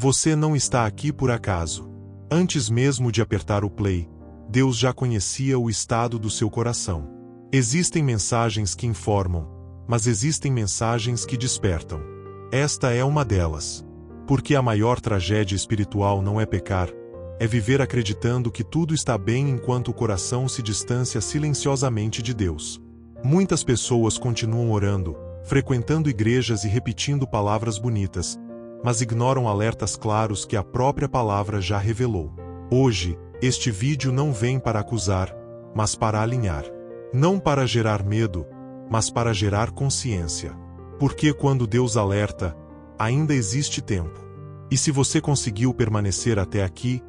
Você não está aqui por acaso. Antes mesmo de apertar o play, Deus já conhecia o estado do seu coração. Existem mensagens que informam, mas existem mensagens que despertam. Esta é uma delas. Porque a maior tragédia espiritual não é pecar, é viver acreditando que tudo está bem enquanto o coração se distancia silenciosamente de Deus. Muitas pessoas continuam orando, frequentando igrejas e repetindo palavras bonitas, mas ignoram alertas claros que a própria palavra já revelou. Hoje, este vídeo não vem para acusar, mas para alinhar. Não para gerar medo, mas para gerar consciência. Porque quando Deus alerta, ainda existe tempo. E se você conseguiu permanecer até aqui,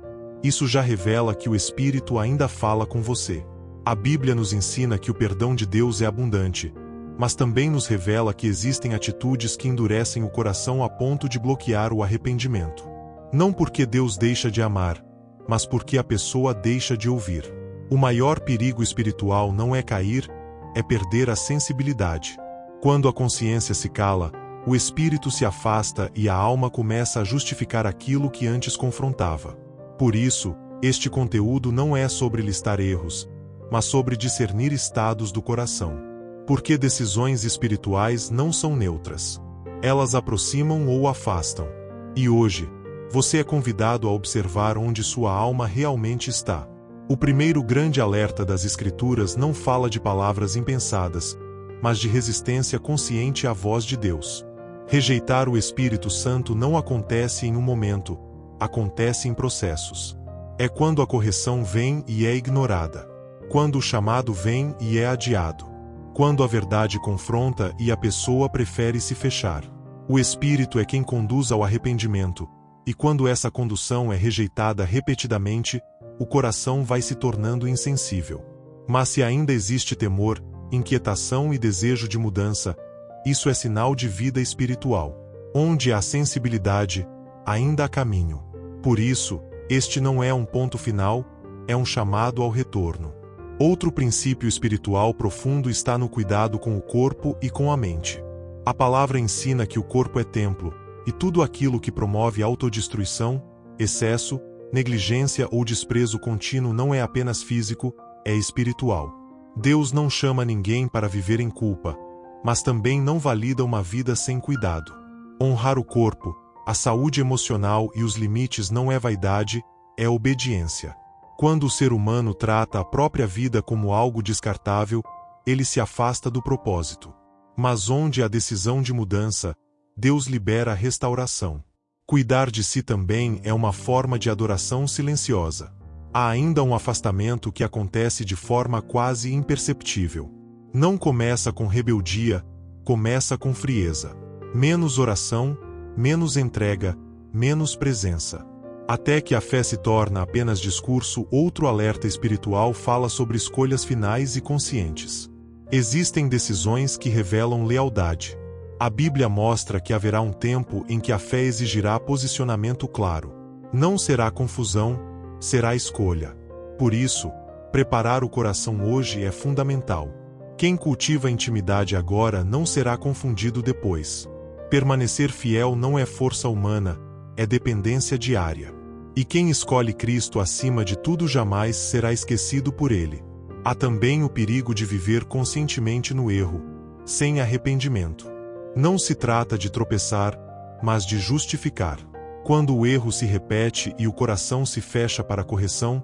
isso já revela que o Espírito ainda fala com você. A Bíblia nos ensina que o perdão de Deus é abundante, mas também nos revela que existem atitudes que endurecem o coração a ponto de bloquear o arrependimento. Não porque Deus deixa de amar, mas porque a pessoa deixa de ouvir. O maior perigo espiritual não é cair, é perder a sensibilidade. Quando a consciência se cala, o espírito se afasta e a alma começa a justificar aquilo que antes confrontava. Por isso, este conteúdo não é sobre listar erros, mas sobre discernir estados do coração. Porque decisões espirituais não são neutras. Elas aproximam ou afastam. E hoje, você é convidado a observar onde sua alma realmente está. O primeiro grande alerta das Escrituras não fala de palavras impensadas, mas de resistência consciente à voz de Deus. Rejeitar o Espírito Santo não acontece em um momento, acontece em processos. É quando a correção vem e é ignorada. Quando o chamado vem e é adiado. Quando a verdade confronta e a pessoa prefere se fechar. O Espírito é quem conduz ao arrependimento, e quando essa condução é rejeitada repetidamente, o coração vai se tornando insensível. Mas se ainda existe temor, inquietação e desejo de mudança, isso é sinal de vida espiritual. Onde há sensibilidade, ainda há caminho. Por isso, este não é um ponto final, é um chamado ao retorno. Outro princípio espiritual profundo está no cuidado com o corpo e com a mente. A palavra ensina que o corpo é templo, e tudo aquilo que promove autodestruição, excesso, negligência ou desprezo contínuo não é apenas físico, é espiritual. Deus não chama ninguém para viver em culpa, mas também não valida uma vida sem cuidado. Honrar o corpo, a saúde emocional e os limites não é vaidade, é obediência. Quando o ser humano trata a própria vida como algo descartável, ele se afasta do propósito. Mas onde há decisão de mudança, Deus libera a restauração. Cuidar de si também é uma forma de adoração silenciosa. Há ainda um afastamento que acontece de forma quase imperceptível. Não começa com rebeldia, começa com frieza. Menos oração, menos entrega, menos presença. Até que a fé se torna apenas discurso, outro alerta espiritual fala sobre escolhas finais e conscientes. Existem decisões que revelam lealdade. A Bíblia mostra que haverá um tempo em que a fé exigirá posicionamento claro. Não será confusão, será escolha. Por isso, preparar o coração hoje é fundamental. Quem cultiva a intimidade agora não será confundido depois. Permanecer fiel não é força humana, é dependência diária. E quem escolhe Cristo acima de tudo jamais será esquecido por Ele. Há também o perigo de viver conscientemente no erro, sem arrependimento. Não se trata de tropeçar, mas de justificar. Quando o erro se repete e o coração se fecha para a correção,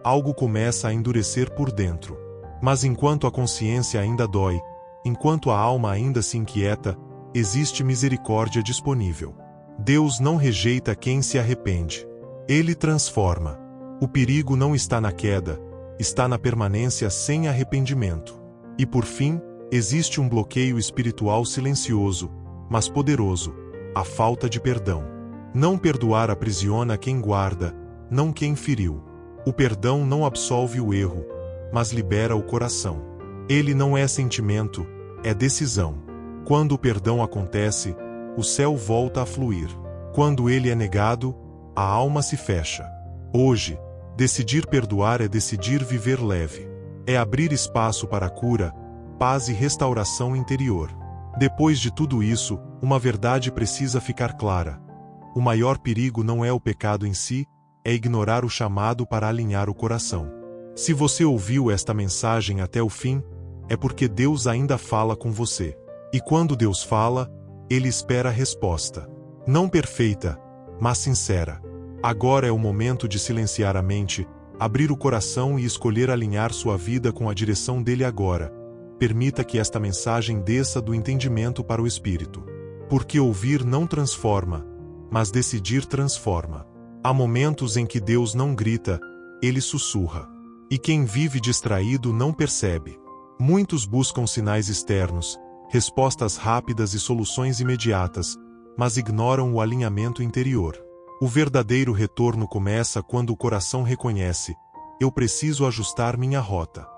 algo começa a endurecer por dentro. Mas enquanto a consciência ainda dói, enquanto a alma ainda se inquieta, existe misericórdia disponível. Deus não rejeita quem se arrepende. Ele transforma. O perigo não está na queda, está na permanência sem arrependimento. E por fim, existe um bloqueio espiritual silencioso, mas poderoso: a falta de perdão. Não perdoar aprisiona quem guarda, não quem feriu. O perdão não absolve o erro, mas libera o coração. Ele não é sentimento, é decisão. Quando o perdão acontece, o céu volta a fluir. Quando ele é negado, a alma se fecha. Hoje, decidir perdoar é decidir viver leve. É abrir espaço para a cura, paz e restauração interior. Depois de tudo isso, uma verdade precisa ficar clara. O maior perigo não é o pecado em si, é ignorar o chamado para alinhar o coração. Se você ouviu esta mensagem até o fim, é porque Deus ainda fala com você. E quando Deus fala, Ele espera a resposta. Não perfeita, mas sincera. Agora é o momento de silenciar a mente, abrir o coração e escolher alinhar sua vida com a direção dele agora. Permita que esta mensagem desça do entendimento para o espírito. Porque ouvir não transforma, mas decidir transforma. Há momentos em que Deus não grita, Ele sussurra. E quem vive distraído não percebe. Muitos buscam sinais externos, respostas rápidas e soluções imediatas, mas ignoram o alinhamento interior. O verdadeiro retorno começa quando o coração reconhece: eu preciso ajustar minha rota.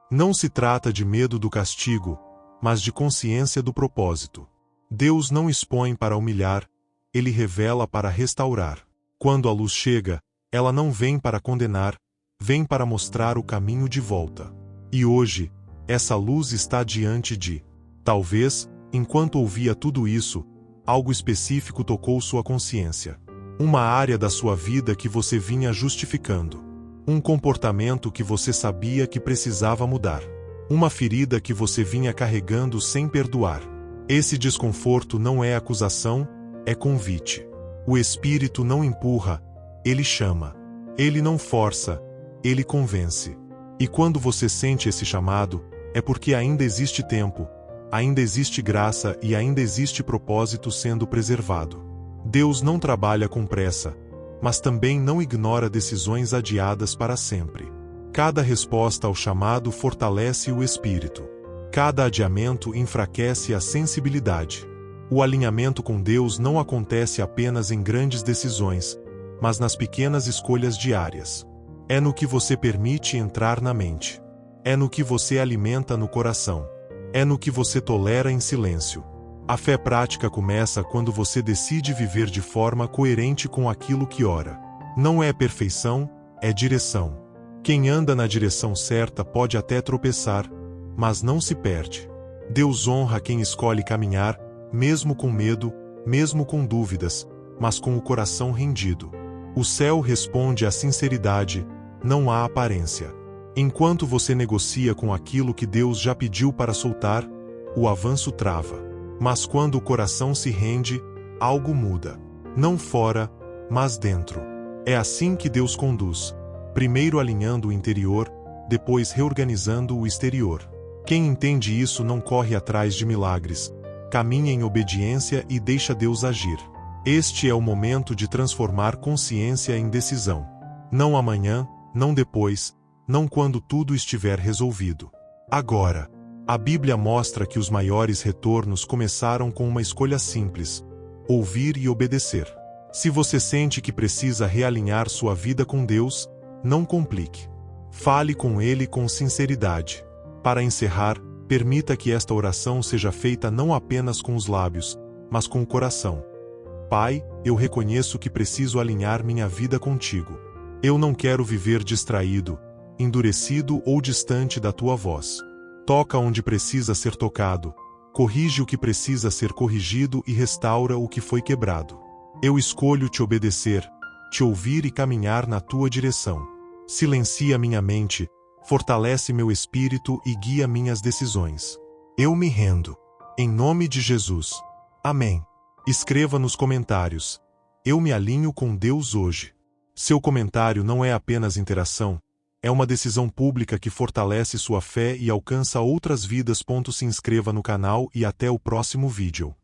Não se trata de medo do castigo, mas de consciência do propósito. Deus não expõe para humilhar, Ele revela para restaurar. Quando a luz chega, ela não vem para condenar, vem para mostrar o caminho de volta. E hoje, essa luz está diante de. Talvez, enquanto ouvia tudo isso, algo específico tocou sua consciência. Uma área da sua vida que você vinha justificando. Um comportamento que você sabia que precisava mudar. Uma ferida que você vinha carregando sem perdoar. Esse desconforto não é acusação, é convite. O Espírito não empurra, Ele chama. Ele não força, Ele convence. E quando você sente esse chamado, é porque ainda existe tempo, ainda existe graça e ainda existe propósito sendo preservado. Deus não trabalha com pressa, mas também não ignora decisões adiadas para sempre. Cada resposta ao chamado fortalece o espírito. Cada adiamento enfraquece a sensibilidade. O alinhamento com Deus não acontece apenas em grandes decisões, mas nas pequenas escolhas diárias. É no que você permite entrar na mente. É no que você alimenta no coração. É no que você tolera em silêncio. A fé prática começa quando você decide viver de forma coerente com aquilo que ora. Não é perfeição, é direção. Quem anda na direção certa pode até tropeçar, mas não se perde. Deus honra quem escolhe caminhar, mesmo com medo, mesmo com dúvidas, mas com o coração rendido. O céu responde à sinceridade, não há aparência. Enquanto você negocia com aquilo que Deus já pediu para soltar, o avanço trava. Mas quando o coração se rende, algo muda. Não fora, mas dentro. É assim que Deus conduz. Primeiro alinhando o interior, depois reorganizando o exterior. Quem entende isso não corre atrás de milagres. Caminha em obediência e deixa Deus agir. Este é o momento de transformar consciência em decisão. Não amanhã, não depois, não quando tudo estiver resolvido. Agora. A Bíblia mostra que os maiores retornos começaram com uma escolha simples: ouvir e obedecer. Se você sente que precisa realinhar sua vida com Deus, não complique. Fale com Ele com sinceridade. Para encerrar, permita que esta oração seja feita não apenas com os lábios, mas com o coração. Pai, eu reconheço que preciso alinhar minha vida contigo. Eu não quero viver distraído, endurecido ou distante da tua voz. Toca onde precisa ser tocado, corrige o que precisa ser corrigido e restaura o que foi quebrado. Eu escolho te obedecer, te ouvir e caminhar na tua direção. Silencia minha mente, fortalece meu espírito e guia minhas decisões. Eu me rendo. Em nome de Jesus. Amém. Escreva nos comentários: eu me alinho com Deus hoje. Seu comentário não é apenas interação, é uma decisão pública que fortalece sua fé e alcança outras vidas. Se inscreva no canal e até o próximo vídeo.